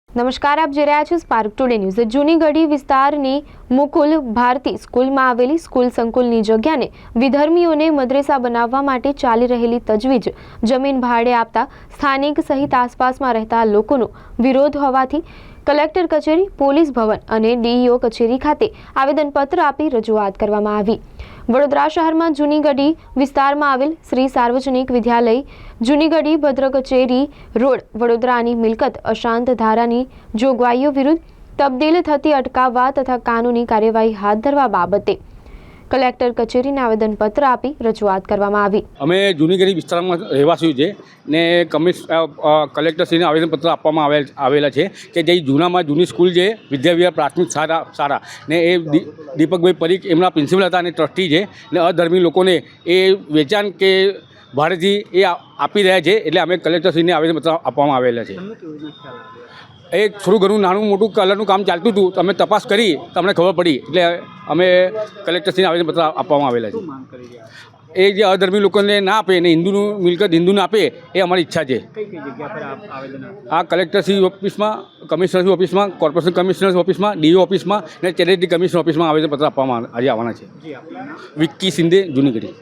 નમસ્કાર, આપ જોઈ રહ્યા છો સ્પાર્ક ટુડે ન્યૂઝ। જૂનીગઢી વિસ્તારની મુકુલ ભારતી સ્કૂલમાં આવેલી સ્કૂલ સંકુલની જગ્યાને વિધર્મીઓને મદ્રેસા બનાવવા માટે ચાલી રહેલી તજવીજ જમીન ભાડે આપતા સ્થાનિક સહિત આસપાસમાં રહેતા લોકોનો વિરોધ હોવાથી કલેક્ટર કચેરી, પોલીસ ભવન અને ડીઈઓ કચેરી ખાતે આવેદનપત્ર આપી રજૂઆત કરવામાં આવી। વડોદરા શહેરમાં જૂનીગઢી વિસ્તારમાં આવેલ શ્રી સાર્વજનિક વિદ્યાલય જૂનીગઢી ભદ્ર કચેરી રોડ વડોદરાની મિલકત અશાંત ધારાની જોગવાઈઓ વિરુદ્ધ તબદીલ થતી અટકાવવા તથા કાનૂની કાર્યવાહી હાથ ધરવા બાબતે કલેક્ટર કચેરીને આવેદનપત્ર આપી રજૂઆત કરવામાં આવી। અમે જૂનીગઢી વિસ્તારમાં રહેવાસીઓ છે ને કલેક્ટરશ્રીને આવેદનપત્ર આપવામાં આવેલા છે કે જે જૂની સ્કૂલ છે વિદ્યાવિહાર પ્રાથમિક શાળા ને એ દીપકભાઈ પરીખ એમના પ્રિન્સિપલ હતા અને ટ્રસ્ટી છે ને અધર્મી લોકોને એ વેચાણ કે ભાડેથી એ આપી રહ્યા છે, એટલે અમે કલેક્ટરશ્રીને આવેદનપત્ર આપવામાં આવેલા છે। એ થોડું ઘણું નાનું મોટું કલરનું કામ ચાલતું હતું, તો અમે તપાસ કરી તો અમને ખબર પડી, એટલે અમે કલેક્ટરશ્રીને આવેદનપત્ર આપવામાં આવેલા છે। એ જે અધર્મી લોકોને ના આપે ને હિન્દુનું મિલકત હિન્દુને આપે એ અમારી ઈચ્છા છે। આ કલેક્ટરશ્રી ઓફિસમાં, કમિશનરશ્રી ઓફિસમાં, કોર્પોરેશન કમિશનર ઓફિસમાં, ડીઓ ઓફિસમાં ને ચેરિટી કમિશનર ઓફિસમાં આવેદનપત્ર આપવામાં આજે આવવાના છે। વિક્કી શિંદે, જૂનીગઢી।